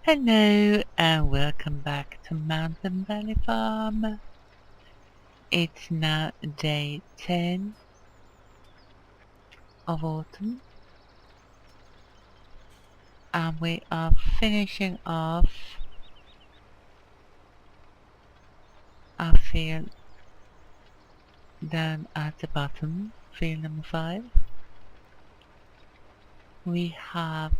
Hello and welcome back to Mountain Valley Farm. It's now day 10 of autumn and we are finishing off our field down at the bottom, field number 5. We have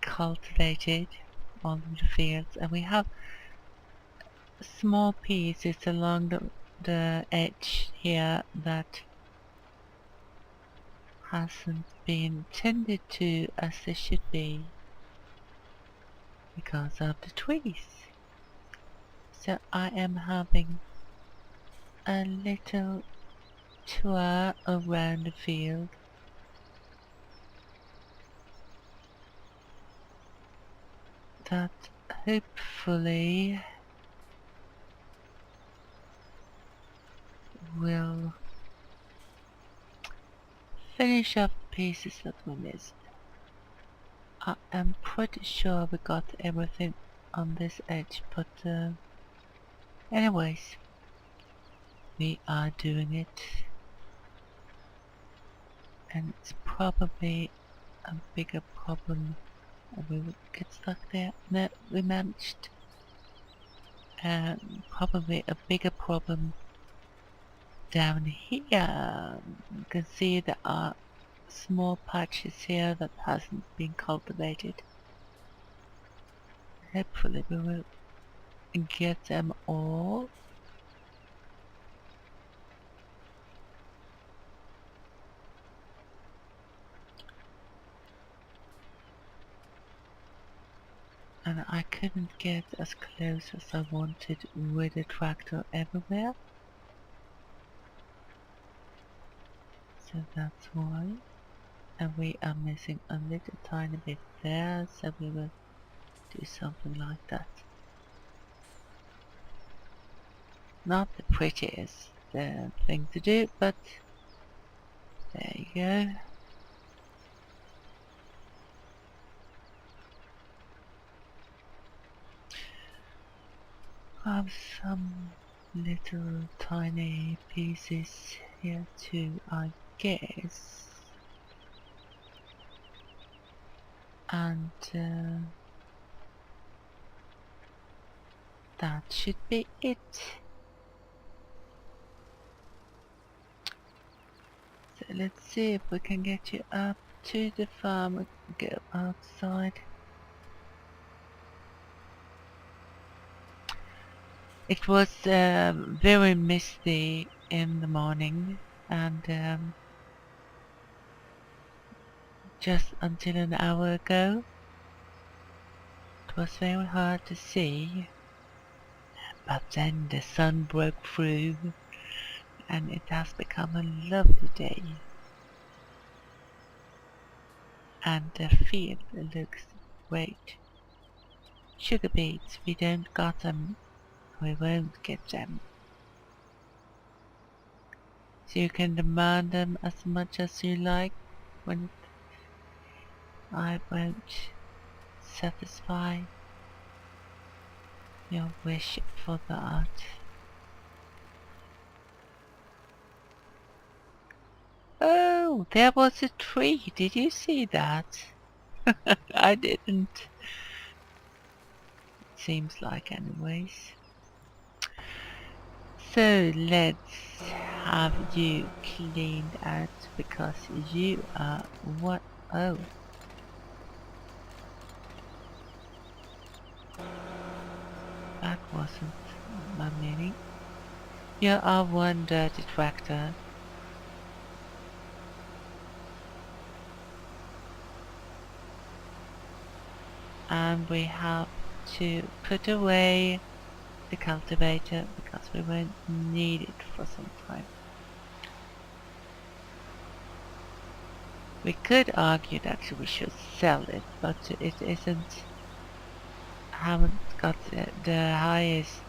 cultivated all of the fields and we have small pieces along the edge here that hasn't been tended to as they should be because of the trees. So I am having a little tour around the field that hopefully will finish up pieces that we missed. I am pretty sure we got everything on this edge, but anyways, we are doing it and it's probably a bigger problem. We would get stuck there. No, we managed. Probably a bigger problem down here. You can see there are small patches here that hasn't been cultivated. Hopefully we will get them all. And I couldn't get as close as I wanted with the tractor everywhere. So that's why. And we are missing a little tiny bit there, so we will do something like that. Not the prettiest thing to do, but there you go. Have some little tiny pieces here too, I guess. And that should be it. So let's see if we can get you up to the farm and go outside. It was very misty in the morning and just until an hour ago it was very hard to see, but then the sun broke through and it has become a lovely day and the field looks great. Sugar beets, we don't got them, we won't get them. So you can demand them as much as you like when I won't satisfy your wish for that. Oh, there was a tree. Did you see that? I didn't. It seems like anyways. So let's have you cleaned out because you are what? Oh. That wasn't my meaning. You are one dirty tractor. And we have to put away the cultivator because we won't need it for some time. We could argue that we should sell it, but it haven't got the highest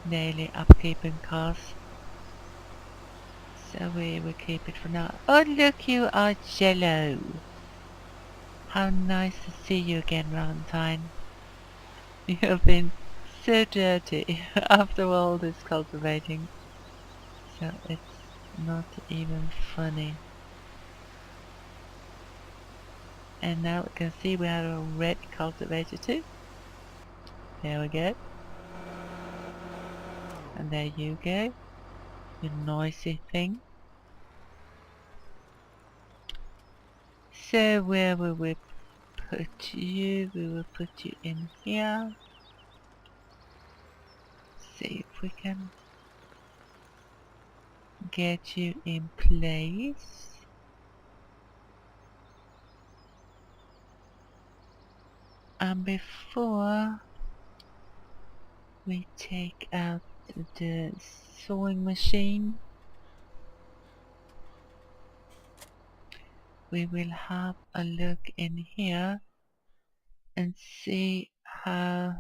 daily upkeeping cost, so we will keep it for now. Oh look, you are yellow! How nice to see you again, Valentine. You have been so dirty after all this cultivating, so it's not even funny. And now we can see we have a red cultivator too. There we go. And there you go, you noisy thing. So where will we put you? We will put you in here. See if we can get you in place. And before we take out the sewing machine, we will have a look in here and see how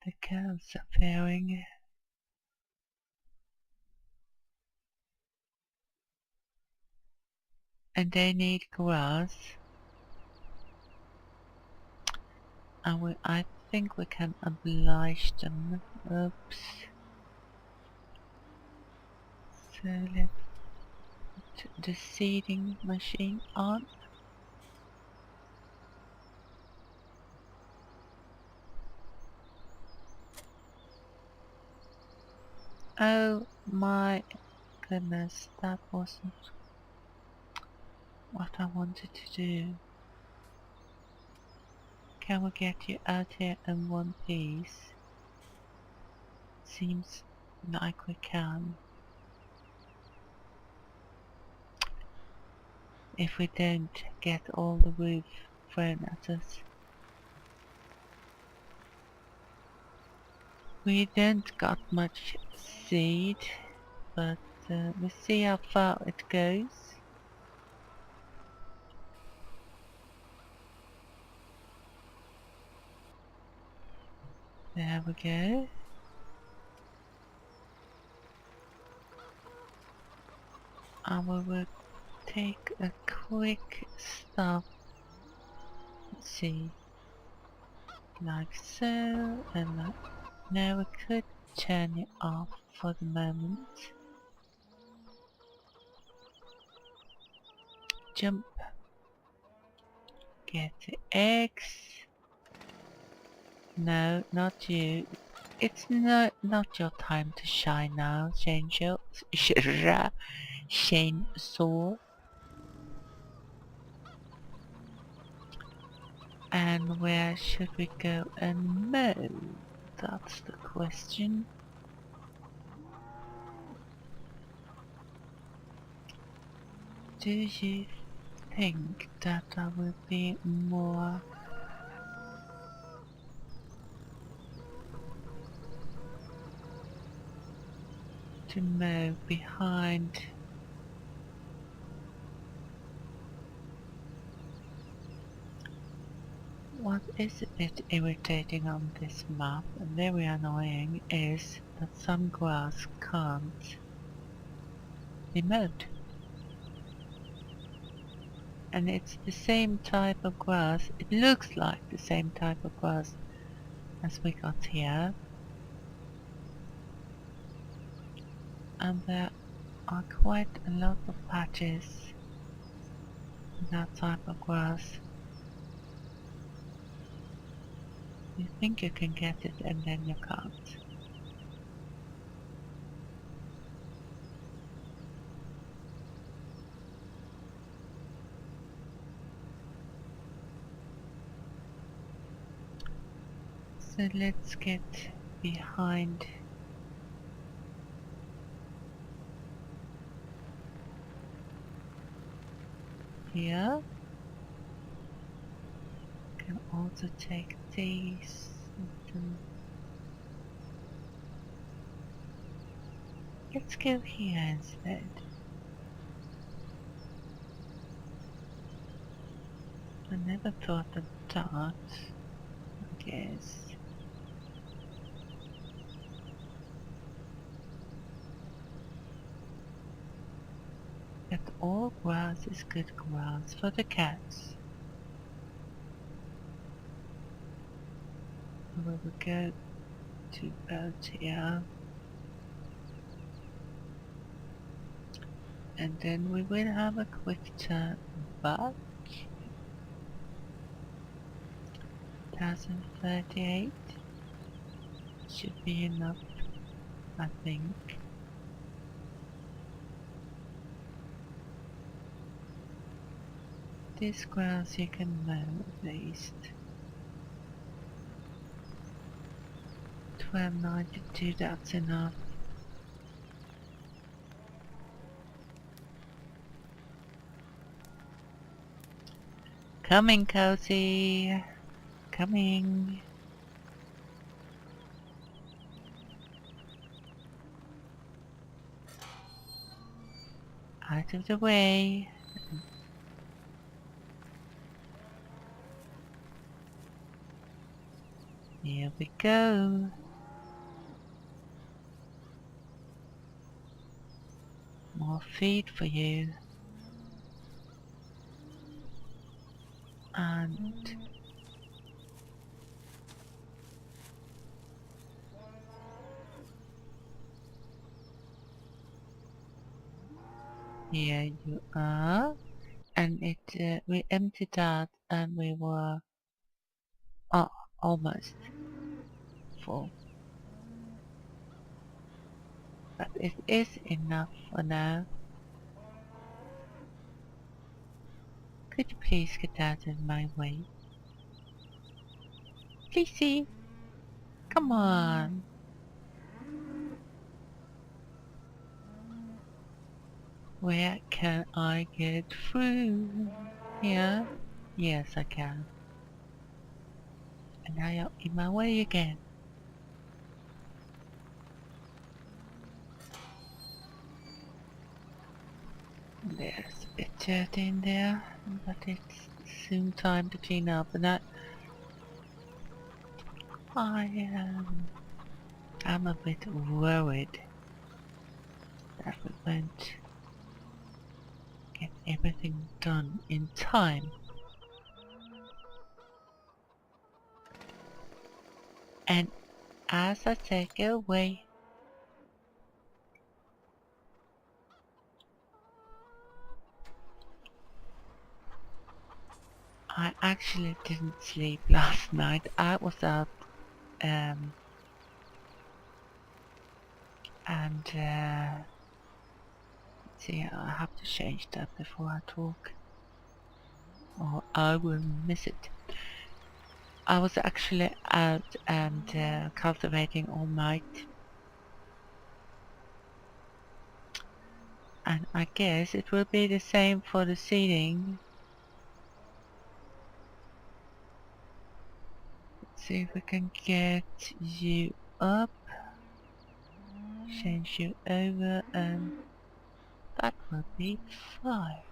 the cows are faring. And they need grass. And I think we can oblige them. Oops. So let's put the seeding machine on. Oh my goodness, that wasn't what I wanted to do. Can we get you out here in one piece? Seems like we can. If we don't get all the roof thrown at us. We don't got much seed, but we'll see how far it goes. There we go. And we will take a quick stop. Let's see. Like so, and like. Now we could turn it off for the moment. Jump. Get the eggs. No, not you. It's not your time to shine now, Chainsaw. Chainsaw. And where should we go and mow? That's the question. Do you think that there will be more to mow behind? What is a bit irritating on this map and very annoying is that some grass can't be mowed. And it's the same type of grass, it looks like the same type of grass as we got here. And there are quite a lot of patches with that type of grass. You think you can get it and then you can't. So let's get behind here. Can also take these. Let's go here instead. I never thought of that, I guess. But all grass is good grass for the cats. We will go to about here. And then we will have a quick turn back. 1038 should be enough, I think. This grass you can mow at least. 1292, that's enough. Coming, Cozy! Coming! Out of the way! Here we go! More feed for you. And here you are. And we emptied that and we were almost full. But it is enough for now. Could you please get out of my way? Pleasey! Come on! Where can I get through? Here? Yes, I can. And now you're in my way again. There's a bit dirty in there, but it's soon time to clean up. And I'm a bit worried that we won't get everything done in time. And as I say, go away. I actually didn't sleep last night. I was out and see, I have to change that before I talk or I will miss it. I was actually out and cultivating all night, and I guess it will be the same for the seeding. Let's see if we can get you up, change you over, and that will be fine.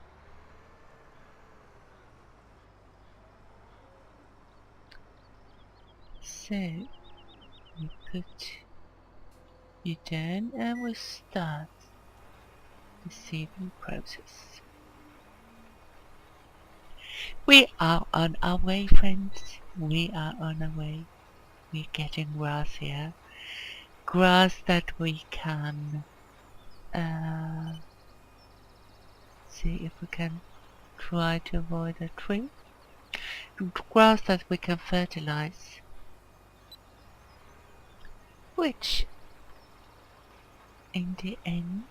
So we put you down and we start the seeding process. We are on our way, friends. We are on our way. We're getting grass here. Grass that we can see if we can try to avoid a tree. Grass that we can fertilize, which in the end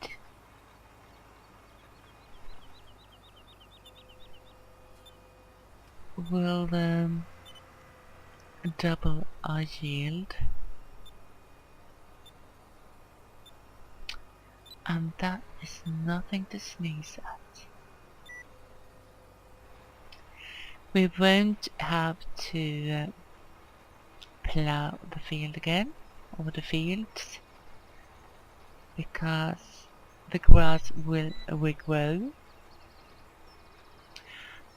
will double our yield, and that is nothing to sneeze at. We won't have to plough the field again, or the fields, because the grass will regrow.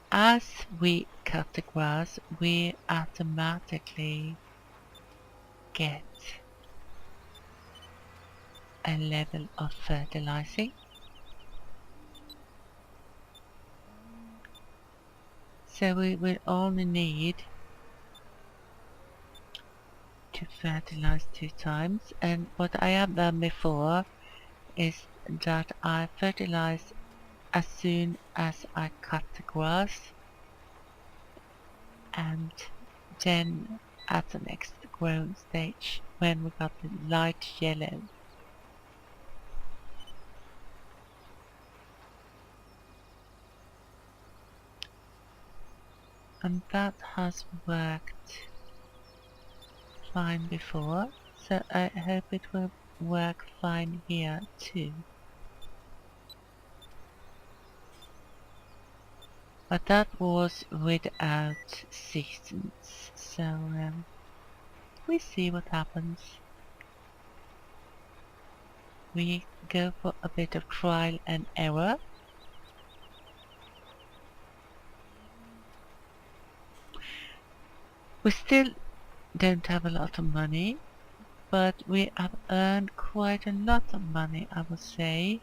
As we cut the grass, we automatically get a level of fertilizing. So we will only need to fertilize 2 times, and what I have done before is that I fertilize as soon as I cut the grass, and then at the next growing stage when we got the light yellow. And that has worked fine before, so I hope it will work fine here too. But that was without seasons, so we see what happens. We go for a bit of trial and error. We still don't have a lot of money, but we have earned quite a lot of money, I would say.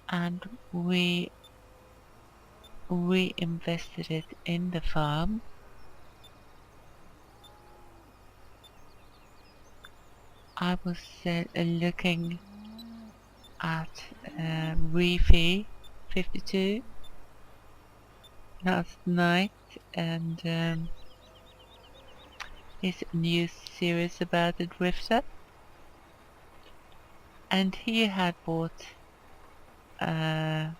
And we reinvested it in the farm. I was looking at Reefy 52 last night, and his new series about the drifter, and he had bought an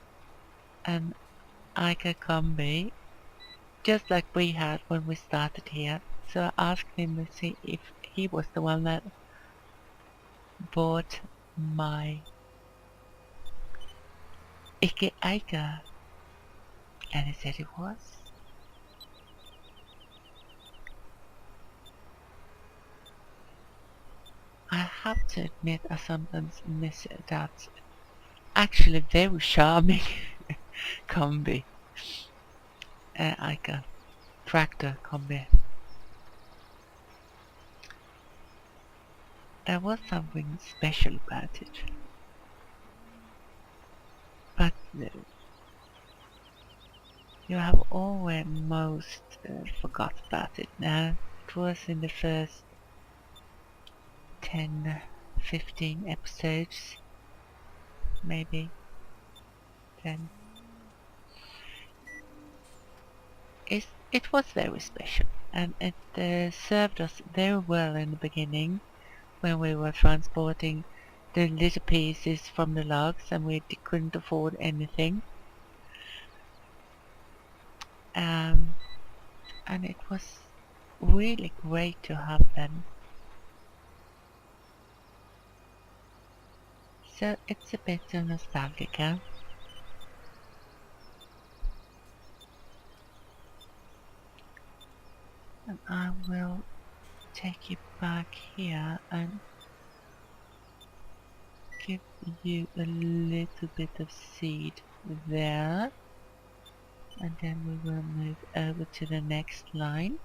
Ica combi just like we had when we started here. So I asked him to see if he was the one that bought my Ica, and he said it was. I have to admit I sometimes miss that actually very charming combi, Ica tractor combi. There was something special about it, but you have almost forgot about it now. It was in the first 10-15 episodes, maybe 10. It was very special, and it served us very well in the beginning when we were transporting the little pieces from the logs and we couldn't afford anything. And it was really great to have them. So it's a bit nostalgic, huh? And I will take you back here and give you a little bit of seed there, and then we will move over to the next line.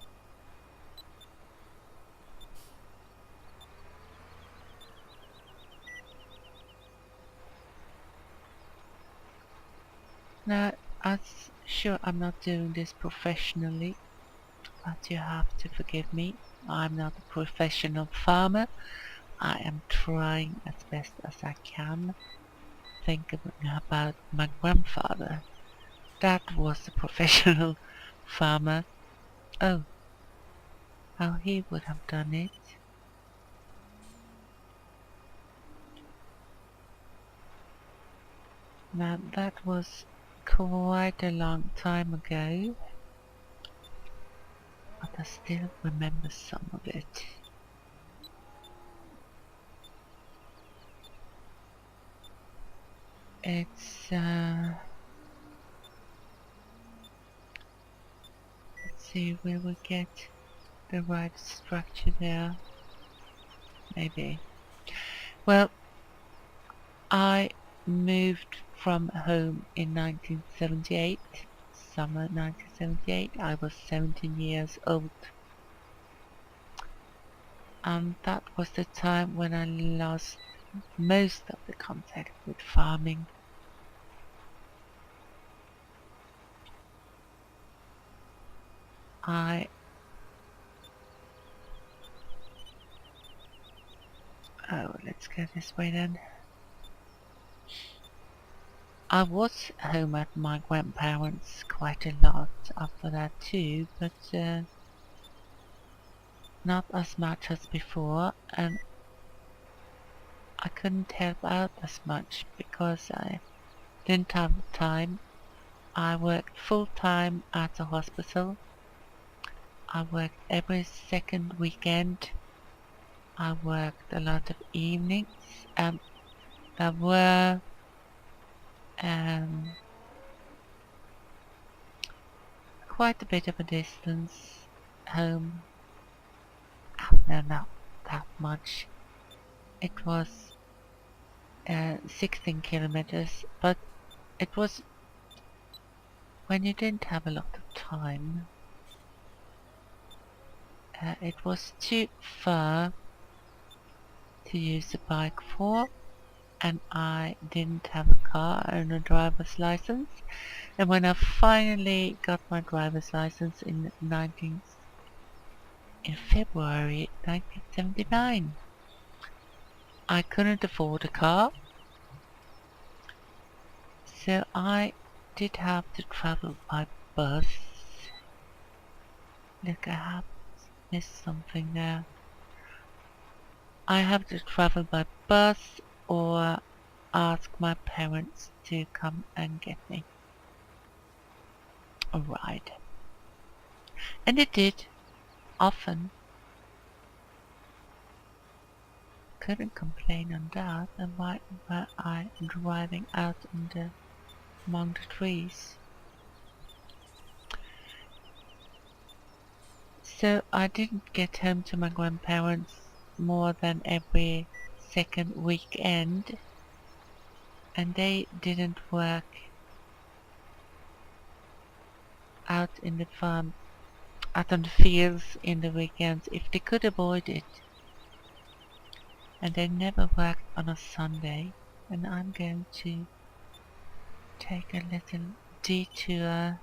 Now, I'm sure I'm not doing this professionally, but you have to forgive me. I'm not a professional farmer. I am trying as best as I can. Think about my grandfather. That was a professional farmer. Oh, how he would have done it. Now that was quite a long time ago, but I still remember some of it. It's let's see where we get the right structure there. Maybe. Well, I moved from home in 1978, summer 1978. I was 17 years old. And that was the time when I lost most of the contact with farming. let's go this way then. I was home at my grandparents' quite a lot after that too, but not as much as before, and I couldn't help out as much because I didn't have time. I worked full time at the hospital. I worked every second weekend. I worked a lot of evenings, and there were quite a bit of a distance home. No, not that much. It was 16 kilometers, but it was when you didn't have a lot of time. It was too far to use a bike for, and I didn't have a car and a driver's license. And when I finally got my driver's license in February 1979, I couldn't afford a car, so I did have to travel by bus. Look, I have missed something there. I have to travel by bus or ask my parents to come and get me a ride. And it did, often. Couldn't complain on that, and why were I driving out among the trees? So I didn't get home to my grandparents more than every second weekend, and they didn't work out in the farm, out on the fields in the weekends if they could avoid it. And they never worked on a Sunday, and I'm going to take a little detour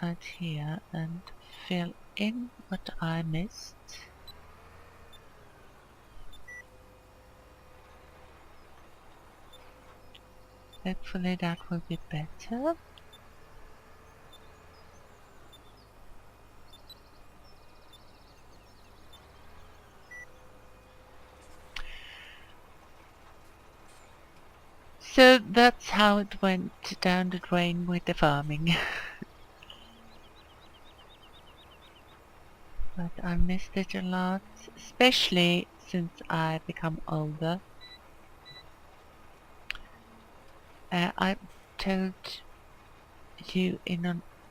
out here and fill in what I missed. Hopefully that will be better. So that's how it went down the drain with the farming. But I missed it a lot, especially since I become older. I told you in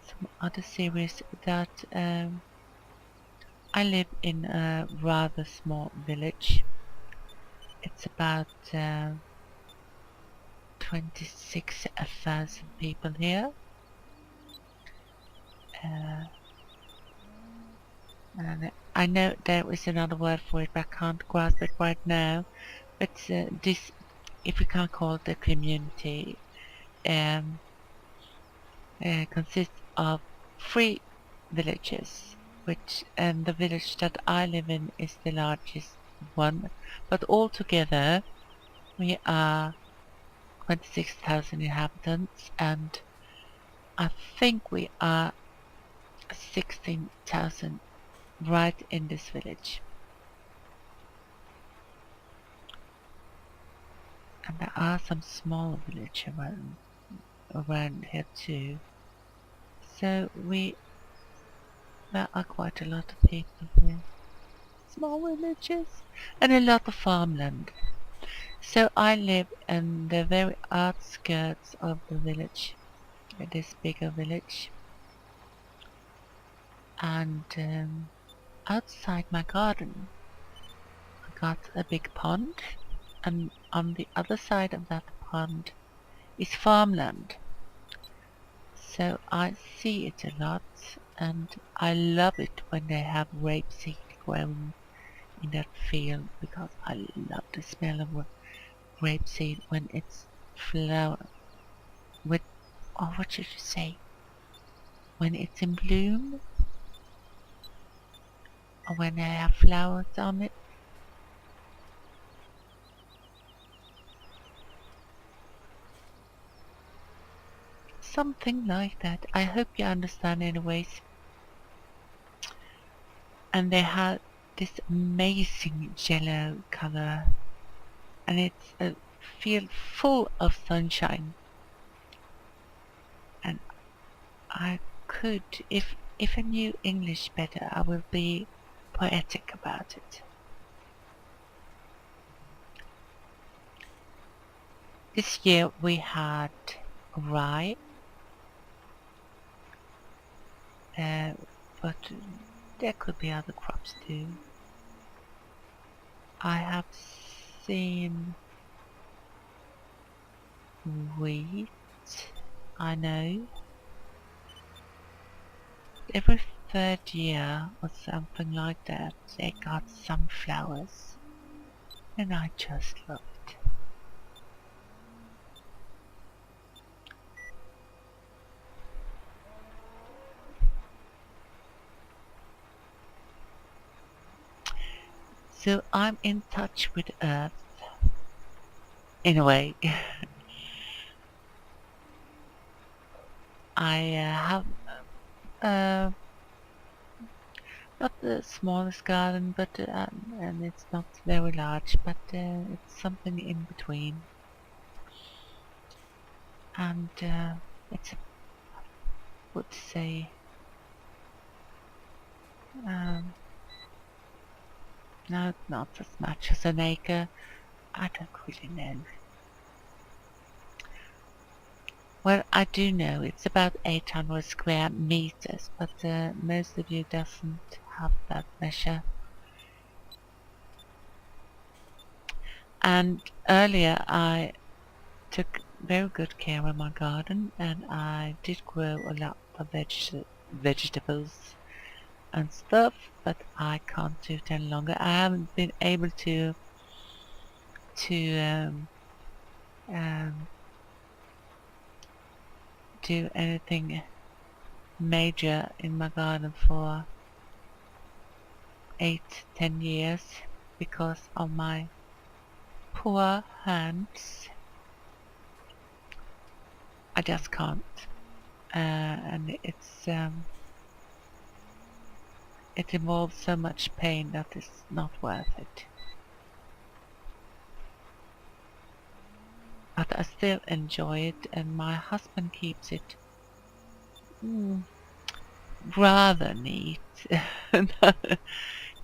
some other series that I live in a rather small village. It's about 26,000 people here. And I know there is another word for it, but I can't grasp it right now. But this, if we can't call it a community, consists of 3 villages, and the village that I live in is the largest one. But altogether, we are 26,000 inhabitants, and I think we are 16,000 right in this village. And there are some small villages around here too. So there are quite a lot of people here. Small villages and a lot of farmland. So I live in the very outskirts of the village, this bigger village. And outside my garden I got a big pond, and on the other side of that pond is farmland. So I see it a lot, and I love it when they have rapeseed grown in that field, because I love the smell of rapeseed when it's what should you say? When it's in bloom, when they have flowers on it. Something like that. I hope you understand anyways. And they had this amazing yellow color, and it's a field full of sunshine. And I could, if I knew English better, I would be poetic about it. This year we had rye, but there could be other crops too. I have seen wheat, I know. Every third year or something like that, they got sunflowers, and I just love it. So I'm in touch with Earth, in a way. I have not the smallest garden, but and it's not very large, but it's something in between. And it's, I would say, no, not as much as an acre. I don't really know. Well, I do know it's about 800 square meters, but most of you doesn't have that measure. And earlier I took very good care of my garden, and I did grow a lot of vegetables and stuff, but I can't do it any longer. I haven't been able to do anything major in my garden for 8-10 years because of my poor hands. I just can't, and it involves so much pain that it's not worth it. But I still enjoy it, and my husband keeps it rather neat.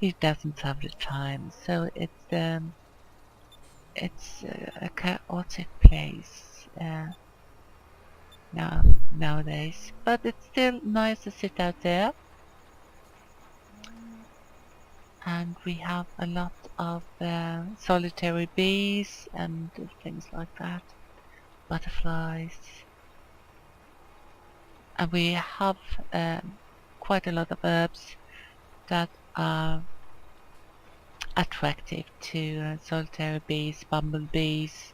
He doesn't have the time, so it's a chaotic place nowadays. But it's still nice to sit out there, and we have a lot of solitary bees and things like that, butterflies, and we have quite a lot of herbs that are attractive to solitary bees, bumblebees,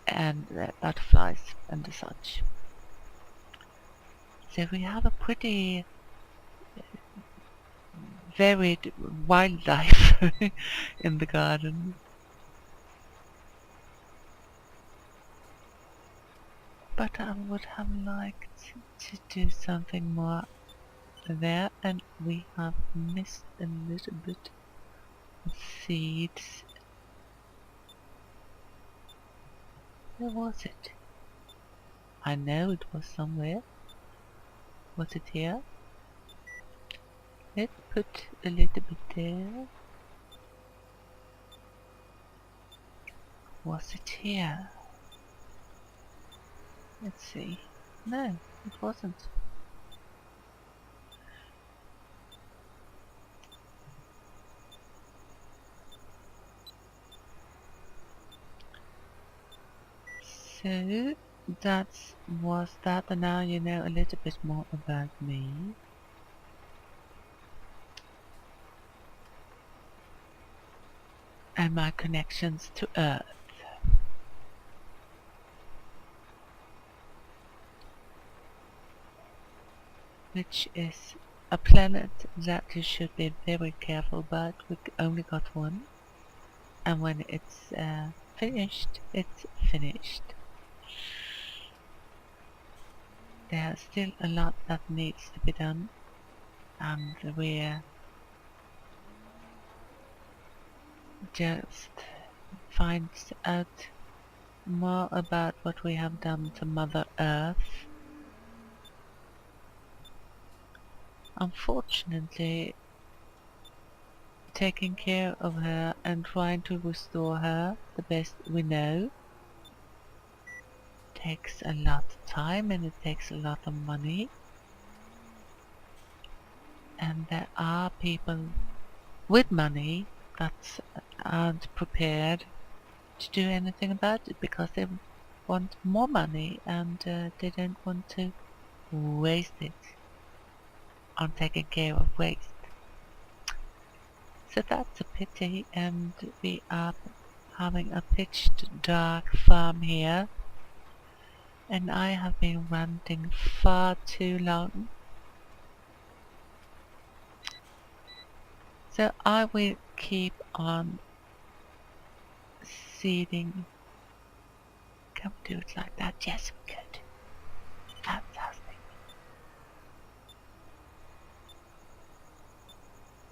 and butterflies and such. So we have a pretty varied wildlife in the garden. But I would have liked to do something more there, and we have missed a little bit of seeds. Where was it? I know it was somewhere. Was it here? Let's put a little bit there. Was it here? Let's see. No, it wasn't. So was that, and now you know a little bit more about me. And my connections to Earth. Which is a planet that you should be very careful about. We only got one, and when it's finished, it's finished. There's still a lot that needs to be done, and we're just find out more about what we have done to Mother Earth. Unfortunately, taking care of her and trying to restore her the best we know takes a lot of time, and it takes a lot of money. And there are people with money that aren't prepared to do anything about it because they want more money, and they don't want to waste it on taking care of waste. So that's a pity, and we are having a pitch dark farm here, and I have been ranting far too long. So I will keep on seeding. Can we do it like that? Yes, we could. Fantastic.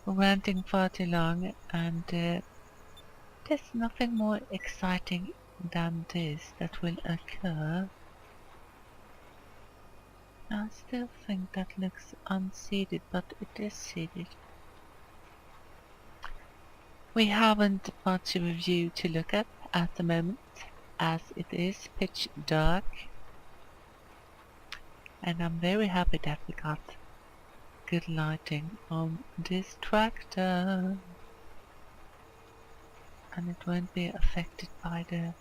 We're ranting far too long, and there's nothing more exciting than this that will occur. I still think that looks unseeded, but it is seeded. We haven't much of a view to look at the moment, as it is pitch dark. And I'm very happy that we got good lighting on this tractor. And it won't be affected by the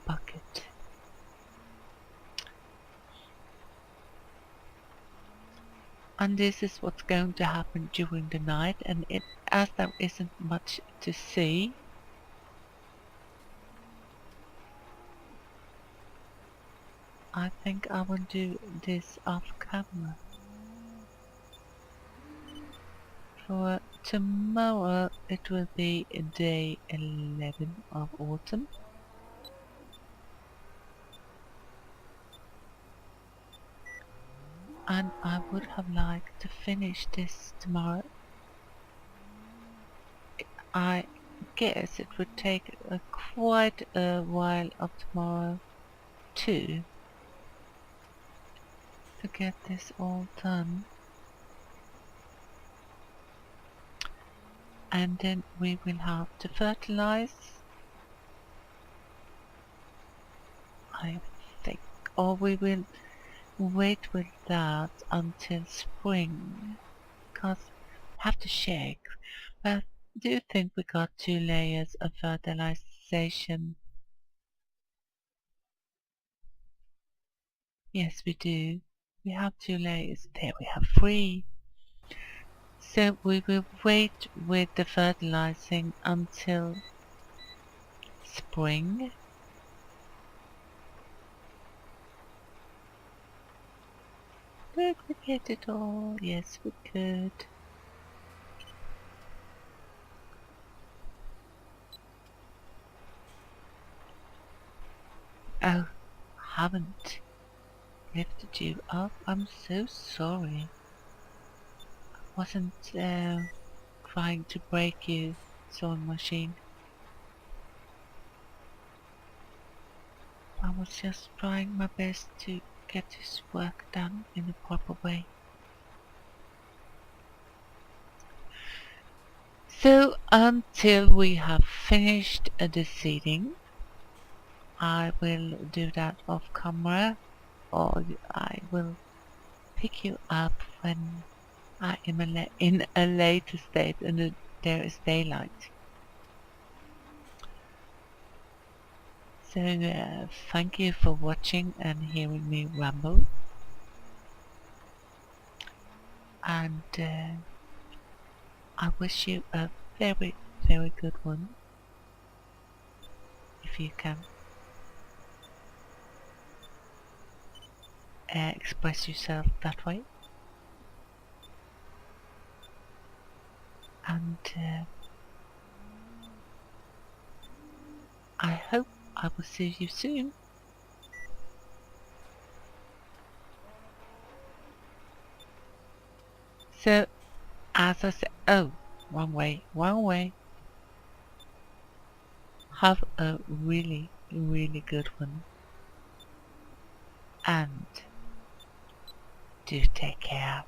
bucket. And this is what's going to happen during the night, and as there isn't much to see, I think I will do this off camera. For tomorrow it will be day 11 of autumn. And I would have liked to finish this tomorrow. I guess it would take quite a while of tomorrow too to get this all done. And then we will have to fertilize, I think, or we will wait with that until spring, because I have to check. But do you think we got 2 layers of fertilization? Yes, we do. We have 2 layers. There we have 3. So we will wait with the fertilizing until spring. Could we get it all? Yes, we could. Oh, haven't lifted you up. I'm so sorry. I wasn't trying to break you, sewing machine. I was just trying my best to get this work done in a proper way. So until we have finished the seeding, I will do that off camera, or I will pick you up when I am in a later state and there is daylight. So thank you for watching and hearing me ramble, and I wish you a very, very good one, if you can express yourself that way. and I hope I will see you soon. So, as I said, oh, wrong way, wrong way. Have a really, really good one. And do take care.